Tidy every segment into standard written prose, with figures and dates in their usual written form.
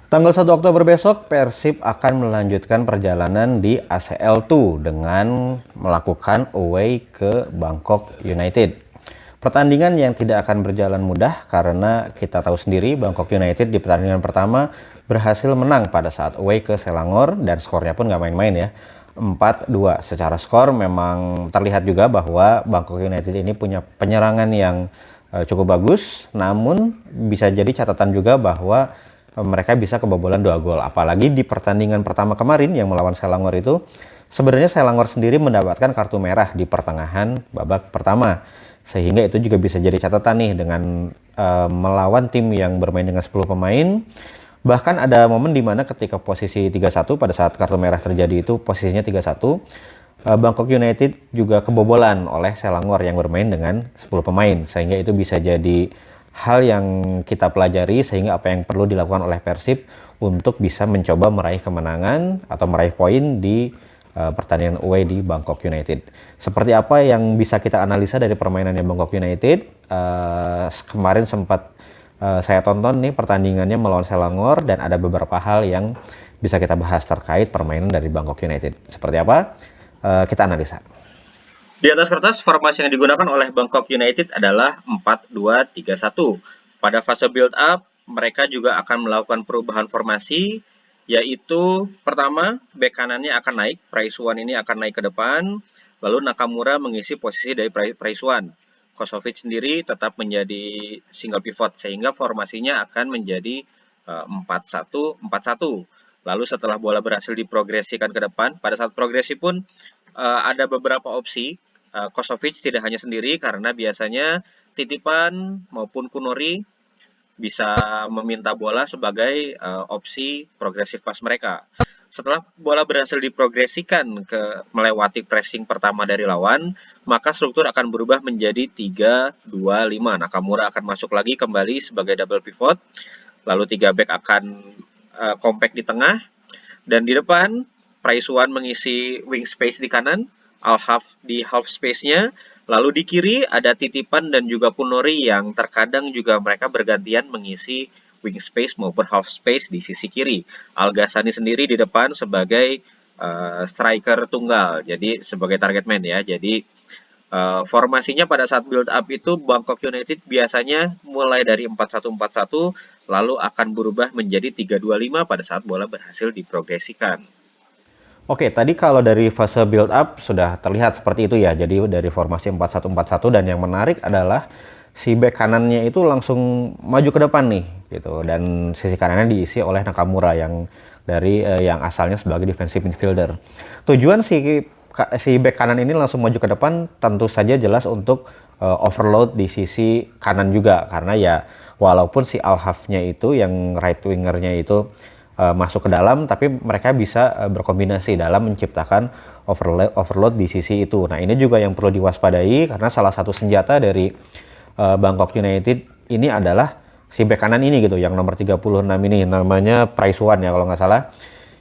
Tanggal 1 Oktober besok, Persib akan melanjutkan perjalanan di ACL2 dengan melakukan away ke Bangkok United. Pertandingan yang tidak akan berjalan mudah karena kita tahu sendiri Bangkok United di pertandingan pertama berhasil menang pada saat away ke Selangor dan skornya pun nggak main-main ya. 4-2 secara skor memang terlihat juga bahwa Bangkok United ini punya penyerangan yang cukup bagus, namun bisa jadi catatan juga bahwa mereka bisa kebobolan 2 gol. Apalagi di pertandingan pertama kemarin yang melawan Selangor itu, sebenarnya Selangor sendiri mendapatkan kartu merah di pertengahan babak pertama. Sehingga itu juga bisa jadi catatan nih dengan melawan tim yang bermain dengan 10 pemain. Bahkan ada momen di mana ketika posisi 3-1 pada saat kartu merah terjadi itu posisinya 3-1. Bangkok United juga kebobolan oleh Selangor yang bermain dengan 10 pemain. Sehingga itu bisa jadi hal yang kita pelajari sehingga apa yang perlu dilakukan oleh Persib untuk bisa mencoba meraih kemenangan atau meraih poin di pertandingan away di Bangkok United. Seperti apa yang bisa kita analisa dari permainannya Bangkok United? Kemarin sempat saya tonton nih pertandingannya melawan Selangor dan ada beberapa hal yang bisa kita bahas terkait permainan dari Bangkok United. Seperti apa? Kita analisa. Di atas kertas, formasi yang digunakan oleh Bangkok United adalah 4-2-3-1. Pada fase build up, mereka juga akan melakukan perubahan formasi, yaitu pertama, bek kanannya akan naik, Praisuan ini akan naik ke depan, lalu Nakamura mengisi posisi dari Praisuan. Kosovic sendiri tetap menjadi single pivot, sehingga formasinya akan menjadi 4-1-4-1. Lalu setelah bola berhasil diprogresikan ke depan, pada saat progresi pun ada beberapa opsi. Kosovic tidak hanya sendiri karena biasanya titipan maupun Kunori bisa meminta bola sebagai opsi progresif pas mereka. Setelah bola berhasil diprogresikan ke melewati pressing pertama dari lawan, maka struktur akan berubah menjadi 3-2-5. Nakamura akan masuk lagi kembali sebagai double pivot, lalu 3 back akan compact di tengah, dan di depan Praisuan mengisi wing space di kanan, Al-Haf di half space-nya, lalu di kiri ada Titipan dan juga Kunori yang terkadang juga mereka bergantian mengisi wing space maupun half space di sisi kiri. Al-Ghassani sendiri di depan sebagai striker tunggal, jadi sebagai target man ya. Jadi formasinya pada saat build up itu Bangkok United biasanya mulai dari 4-1-4-1 lalu akan berubah menjadi 3-2-5 pada saat bola berhasil diprogresikan. Oke, tadi kalau dari fase build up sudah terlihat seperti itu ya. Jadi dari formasi 4-1-4-1 dan yang menarik adalah si bek kanannya itu langsung maju ke depan nih gitu dan sisi kanannya diisi oleh Nakamura yang dari yang asalnya sebagai defensive midfielder. Tujuan si bek kanan ini langsung maju ke depan tentu saja jelas untuk overload di sisi kanan juga karena ya walaupun si Al-Hafnya itu yang right wingernya itu masuk ke dalam, tapi mereka bisa berkombinasi dalam menciptakan overload di sisi itu. Nah ini juga yang perlu diwaspadai karena salah satu senjata dari Bangkok United ini adalah si bek kanan ini gitu, yang nomor 36 ini namanya Praisuan ya kalau nggak salah.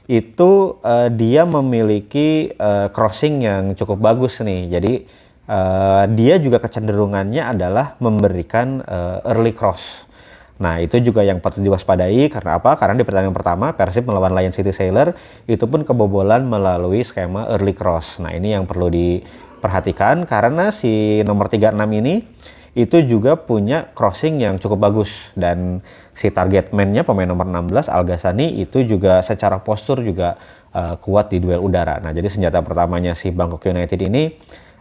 Itu dia memiliki crossing yang cukup bagus nih. Jadi dia juga kecenderungannya adalah memberikan early cross. Nah itu juga yang patut diwaspadai karena apa? Karena di pertandingan pertama Persib melawan Lion City Sailor itu pun kebobolan melalui skema early cross. Nah ini yang perlu diperhatikan karena si nomor 36 ini itu juga punya crossing yang cukup bagus dan si target man-nya pemain nomor 16 Al-Ghassani itu juga secara postur juga kuat di duel udara. Nah jadi senjata pertamanya si Bangkok United ini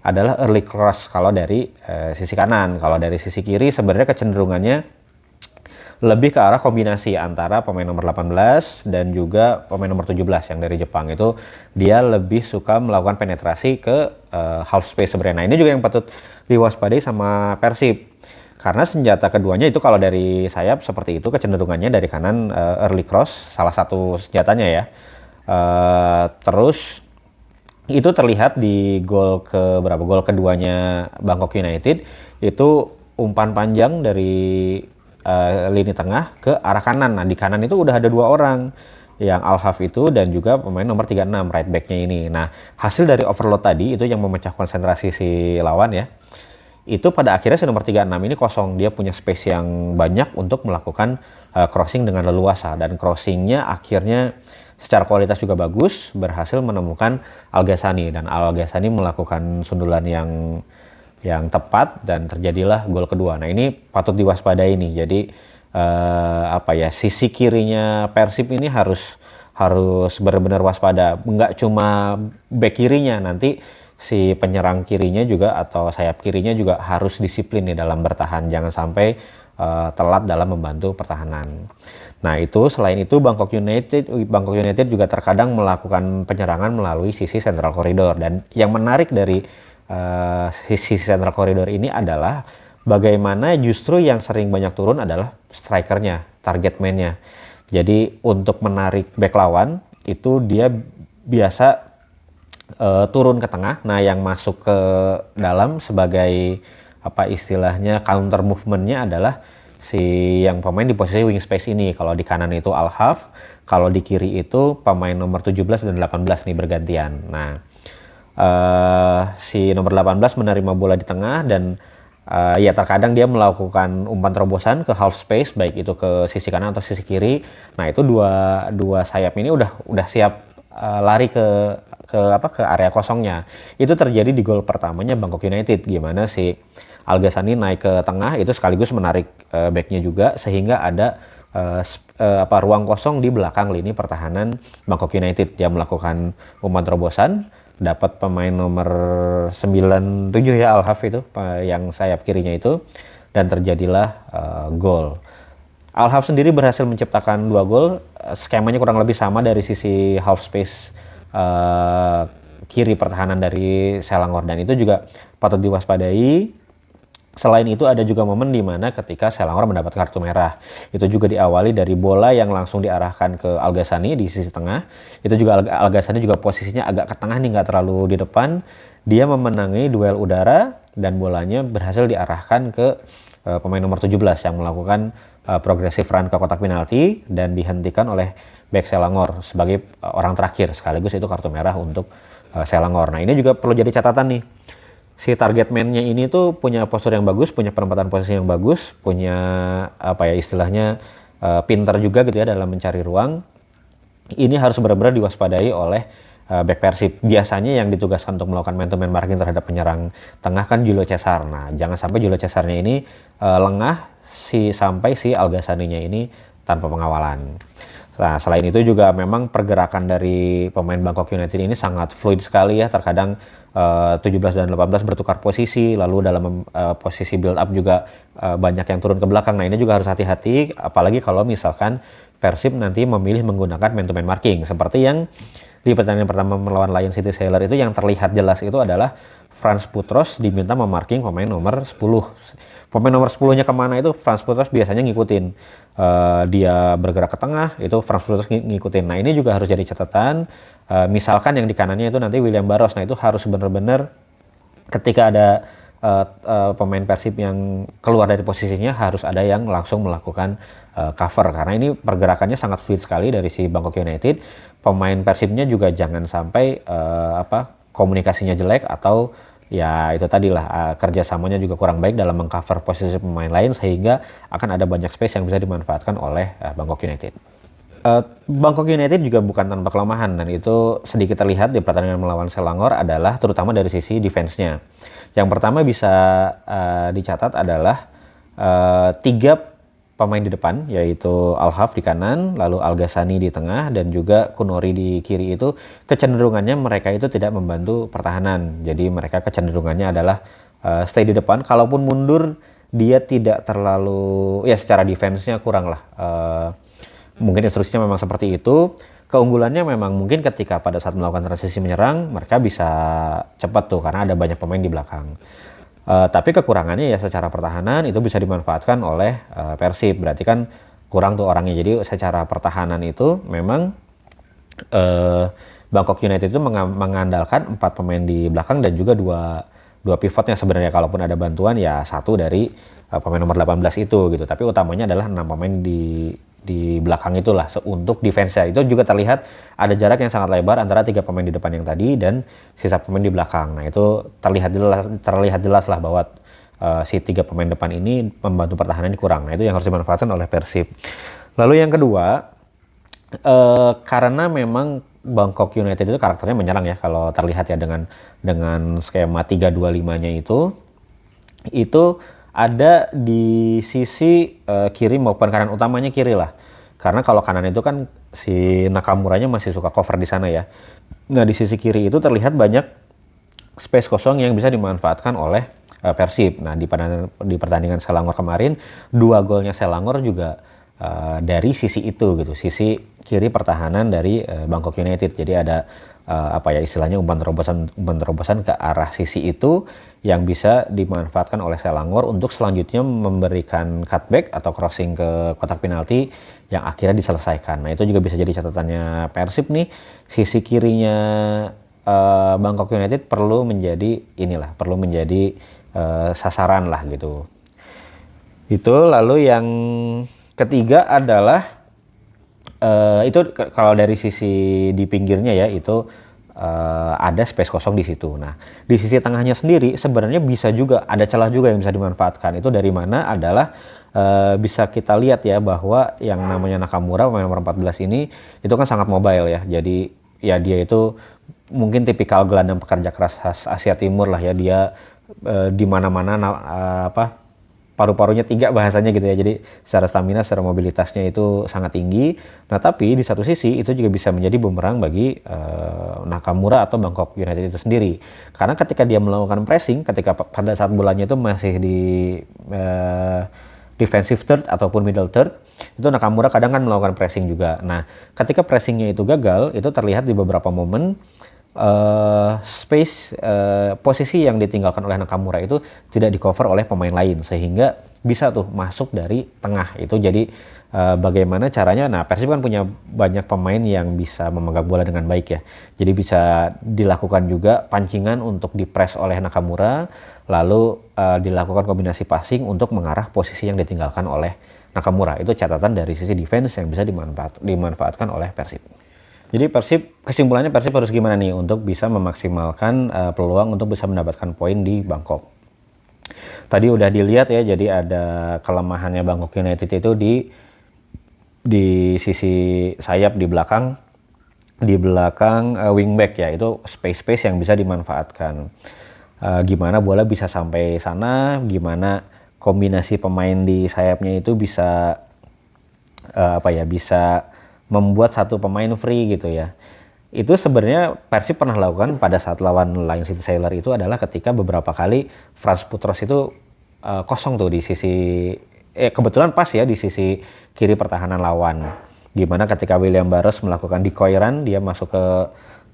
adalah early cross kalau dari sisi kanan. Kalau dari sisi kiri sebenarnya kecenderungannya lebih ke arah kombinasi antara pemain nomor 18 dan juga pemain nomor 17 yang dari Jepang itu dia lebih suka melakukan penetrasi ke half space sebenarnya. Nah ini juga yang patut diwaspadai sama Persib karena senjata keduanya itu kalau dari sayap seperti itu kecenderungannya dari kanan early cross salah satu senjatanya ya. Terus itu terlihat di gol keduanya Bangkok United itu umpan panjang dari lini tengah ke arah kanan. Nah di kanan itu udah ada 2 orang yang Al-Haf itu dan juga pemain nomor 36 right backnya ini. Nah hasil dari overload tadi itu yang memecah konsentrasi si lawan ya, itu pada akhirnya si nomor 36 ini kosong. Dia punya space yang banyak untuk melakukan crossing dengan leluasa, dan crossingnya akhirnya secara kualitas juga bagus, berhasil menemukan Al Ghassani, dan Al Ghassani melakukan sundulan yang tepat dan terjadilah gol kedua. Nah, ini patut diwaspadai nih. Jadi sisi kirinya Persib ini harus benar-benar waspada. Nggak cuma back kirinya, nanti si penyerang kirinya juga atau sayap kirinya juga harus disiplin nih dalam bertahan. Jangan sampai telat dalam membantu pertahanan. Nah, itu selain itu Bangkok United juga terkadang melakukan penyerangan melalui sisi central corridor, dan yang menarik dari sisi central corridor ini adalah bagaimana justru yang sering banyak turun adalah strikernya, target man-nya. Jadi untuk menarik back lawan itu dia biasa turun ke tengah. Nah, yang masuk ke dalam sebagai istilahnya counter movement-nya adalah si yang pemain di posisi wing space ini. Kalau di kanan itu Al-Haf, kalau di kiri itu pemain nomor 17 dan 18 nih bergantian. Nah, si nomor 18 menerima bola di tengah, dan terkadang dia melakukan umpan terobosan ke half space, baik itu ke sisi kanan atau sisi kiri. Nah, itu dua sayap ini udah siap lari ke area kosongnya. Itu terjadi di gol pertamanya Bangkok United, gimana si Al Ghassani naik ke tengah itu sekaligus menarik backnya juga, sehingga ada ruang kosong di belakang lini pertahanan Bangkok United. Dia melakukan umpan terobosan, dapat pemain nomor 97 ya, Al-Haf itu yang sayap kirinya itu, dan terjadilah gol. Al-Haf sendiri berhasil menciptakan 2 gol. Skemanya kurang lebih sama dari sisi half space kiri pertahanan dari Selangor, dan itu juga patut diwaspadai. Selain itu ada juga momen di mana ketika Selangor mendapat kartu merah. Itu juga diawali dari bola yang langsung diarahkan ke Al Ghassani di sisi tengah. Itu juga Al Ghassani juga posisinya agak ke tengah nih, nggak terlalu di depan. Dia memenangi duel udara dan bolanya berhasil diarahkan ke pemain nomor 17 yang melakukan progressive run ke kotak penalti, dan dihentikan oleh bek Selangor sebagai orang terakhir, sekaligus itu kartu merah untuk Selangor. Nah, ini juga perlu jadi catatan nih. Si target man-nya ini tuh punya postur yang bagus, punya penempatan posisi yang bagus, punya istilahnya pintar juga gitu ya dalam mencari ruang. Ini harus benar-benar diwaspadai oleh back Persib. Biasanya yang ditugaskan untuk melakukan man-to-man marking terhadap penyerang tengah kan Julio Cesar. Nah, jangan sampai Julio Cesarnya ini lengah sampai si Al Ghassaninya ini tanpa pengawalan. Nah, selain itu juga memang pergerakan dari pemain Bangkok United ini sangat fluid sekali ya. Terkadang 17 dan 18 bertukar posisi, lalu dalam posisi build up juga banyak yang turun ke belakang. Nah, ini juga harus hati-hati, apalagi kalau misalkan Persib nanti memilih menggunakan man-to-man marking. Seperti yang di pertandingan pertama melawan Lion City Sailor itu, yang terlihat jelas itu adalah Frans Putros diminta memarking pemain nomor 10. Pemain nomor 10-nya kemana itu Frans Putros biasanya ngikutin. Dia bergerak ke tengah, itu Frans Putros ngikutin. Nah, ini juga harus jadi catatan. Misalkan yang di kanannya itu nanti William Barros. Nah, itu harus benar-benar ketika ada pemain Persib yang keluar dari posisinya, harus ada yang langsung melakukan cover. Karena ini pergerakannya sangat fluid sekali dari si Bangkok United. Pemain Persibnya juga jangan sampai komunikasinya jelek, atau ya itu tadilah kerjasamanya juga kurang baik dalam mengcover posisi pemain lain, sehingga akan ada banyak space yang bisa dimanfaatkan oleh Bangkok United. Bangkok United juga bukan tanpa kelemahan, dan itu sedikit terlihat di pertandingan melawan Selangor adalah terutama dari sisi defense-nya. Yang pertama bisa dicatat adalah 3 pemain di depan, yaitu Al-Haf di kanan, lalu Al Ghassani di tengah, dan juga Kunori di kiri. Itu kecenderungannya mereka itu tidak membantu pertahanan. Jadi mereka kecenderungannya adalah stay di depan. Kalaupun mundur, dia tidak terlalu, ya secara defense-nya kurang lah. Mungkin instruksinya memang seperti itu. Keunggulannya memang mungkin ketika pada saat melakukan transisi menyerang, mereka bisa cepat tuh karena ada banyak pemain di belakang. Tapi kekurangannya ya secara pertahanan itu bisa dimanfaatkan oleh Persib. Berarti kan kurang tuh orangnya. Jadi secara pertahanan itu memang Bangkok United itu mengandalkan 4 pemain di belakang, dan juga dua pivotnya sebenarnya. Kalaupun ada bantuan ya satu dari pemain nomor 18 itu gitu. Tapi utamanya adalah 6 pemain di belakang itulah untuk defense-nya. Itu juga terlihat ada jarak yang sangat lebar antara 3 pemain di depan yang tadi dan sisa pemain di belakang. Nah, itu terlihat jelas lah bahwa si 3 pemain depan ini membantu pertahanan ini kurang. Nah, itu yang harus dimanfaatkan oleh Persib. Lalu yang kedua, karena memang Bangkok United itu karakternya menyerang ya, kalau terlihat ya dengan skema 3-2-5-nya itu ada di sisi kiri maupun kanan, utamanya kiri lah. Karena kalau kanan itu kan si Nakamuranya masih suka cover di sana ya. Nah, di sisi kiri itu terlihat banyak space kosong yang bisa dimanfaatkan oleh Persib. Nah, di pertandingan Selangor kemarin, 2 golnya Selangor juga dari sisi itu gitu, sisi kiri pertahanan dari Bangkok United. Jadi ada apa ya istilahnya umpan terobosan ke arah sisi itu yang bisa dimanfaatkan oleh Selangor untuk selanjutnya memberikan cutback atau crossing ke kotak penalti yang akhirnya diselesaikan. Nah, itu juga bisa jadi catatannya Persib nih, sisi kirinya Bangkok United perlu menjadi sasaran lah gitu. Itu lalu yang ketiga adalah itu kalau dari sisi di pinggirnya ya, itu ada space kosong di situ. Nah, di sisi tengahnya sendiri sebenarnya bisa juga ada celah juga yang bisa dimanfaatkan. Itu dari mana adalah bisa kita lihat ya bahwa yang namanya Nakamura pemain nomor 14 ini itu kan sangat mobile ya. Jadi ya dia itu mungkin tipikal gelandang pekerja keras khas Asia Timur lah ya. Dia di mana-mana paru-parunya 3 bahasanya gitu ya. Jadi secara stamina, secara mobilitasnya itu sangat tinggi. Nah, tapi di satu sisi itu juga bisa menjadi bumerang bagi Nakamura atau Bangkok United itu sendiri. Karena ketika dia melakukan pressing, ketika pada saat bolanya itu masih di defensive third ataupun middle third, itu Nakamura kadang kan melakukan pressing juga. Nah, ketika pressingnya itu gagal, itu terlihat di beberapa momen posisi yang ditinggalkan oleh Nakamura itu tidak di cover oleh pemain lain, sehingga bisa tuh masuk dari tengah. Itu jadi bagaimana caranya. Nah, Persib kan punya banyak pemain yang bisa memegang bola dengan baik ya, jadi bisa dilakukan juga pancingan untuk dipress oleh Nakamura, lalu dilakukan kombinasi passing untuk mengarah posisi yang ditinggalkan oleh Nakamura. Itu catatan dari sisi defense yang bisa dimanfaatkan oleh Persib. Jadi kesimpulannya Persib harus gimana nih untuk bisa memaksimalkan peluang untuk bisa mendapatkan poin di Bangkok. Tadi udah dilihat ya, jadi ada kelemahannya Bangkok United itu di sisi sayap di belakang wingback ya, itu space yang bisa dimanfaatkan. Gimana bola bisa sampai sana, gimana kombinasi pemain di sayapnya itu bisa bisa membuat satu pemain free gitu ya. Itu sebenarnya Persib pernah lakukan pada saat lawan Lion City Sailor, itu adalah ketika beberapa kali Frans Putros itu kosong tuh di sisi kebetulan pas ya di sisi kiri pertahanan lawan. Gimana ketika William Barros melakukan decoy run, dia masuk ke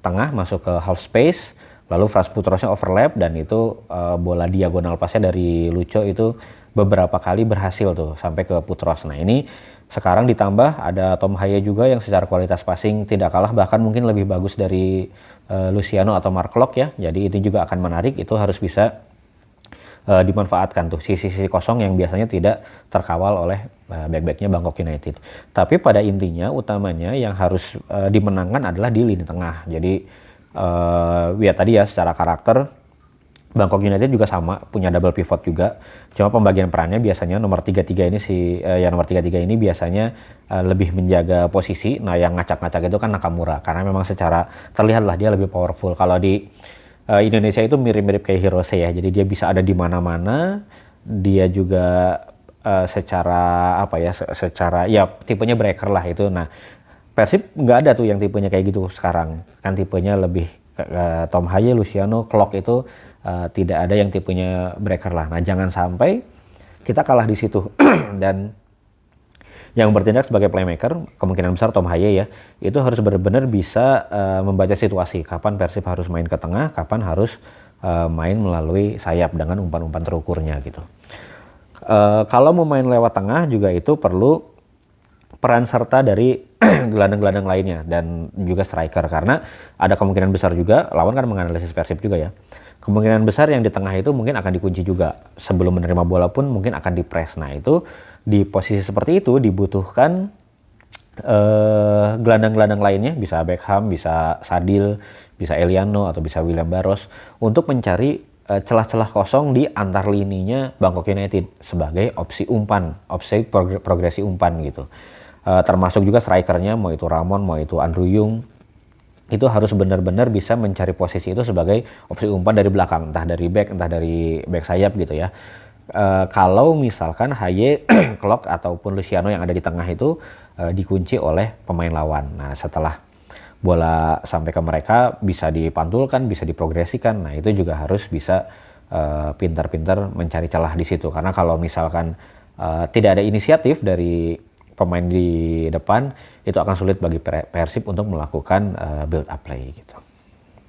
tengah, masuk ke half space, lalu Frans Putrosnya overlap, dan itu bola diagonal pasnya dari Lucho itu beberapa kali berhasil tuh sampai ke Putros. Nah, ini sekarang ditambah ada Tom Haye juga yang secara kualitas passing tidak kalah, bahkan mungkin lebih bagus dari Luciano atau Mark Locke ya. Jadi itu juga akan menarik, itu harus bisa dimanfaatkan tuh sisi-sisi kosong yang biasanya tidak terkawal oleh back-backnya Bangkok United. Tapi pada intinya utamanya yang harus dimenangkan adalah di lini tengah. Jadi ya tadi ya secara karakter Bangkok United juga sama, punya double pivot juga. Cuma pembagian perannya biasanya nomor 33 ini nomor 33 ini biasanya lebih menjaga posisi. Nah, yang ngacak-ngacak itu kan Nakamura, karena memang secara terlihat lah dia lebih powerful. Kalau di Indonesia itu mirip-mirip kayak Hirose ya. Jadi dia bisa ada di mana-mana. Dia juga secara tipenya breaker lah itu. Nah, Persib nggak ada tuh yang tipenya kayak gitu sekarang. Kan tipenya lebih Tom Haye, Luciano, Klok itu tidak ada yang tipenya breaker lah. Nah, jangan sampai kita kalah di situ. Dan yang bertindak sebagai playmaker kemungkinan besar Tom Haye ya, itu harus benar-benar bisa membaca situasi, kapan Persib harus main ke tengah, kapan harus main melalui sayap dengan umpan-umpan terukurnya gitu. Kalau mau main lewat tengah juga itu perlu peran serta dari gelandang-gelandang lainnya dan juga striker, karena ada kemungkinan besar juga lawan kan menganalisis Persib juga ya. Kemungkinan besar yang di tengah itu mungkin akan dikunci juga, sebelum menerima bola pun mungkin akan dipres. Nah, itu di posisi seperti itu dibutuhkan gelandang-gelandang lainnya, bisa Beckham, bisa Sadil, bisa Eliano, atau bisa William Barros, untuk mencari celah-celah kosong di antar lininya Bangkok United sebagai opsi umpan, opsi progresi umpan gitu. Termasuk juga strikernya, mau itu Ramon, mau itu Andrew Yung, itu harus benar-benar bisa mencari posisi itu sebagai opsi umpan dari belakang, entah dari back, entah dari back sayap gitu ya. Kalau misalkan Haye, Klok ataupun Luciano yang ada di tengah itu dikunci oleh pemain lawan. Nah, setelah bola sampai ke mereka bisa dipantulkan, bisa diprogresikan. Nah, itu juga harus bisa pintar-pintar mencari celah di situ. Karena kalau misalkan tidak ada inisiatif dari pemain di depan, itu akan sulit bagi Persib untuk melakukan build up play gitu.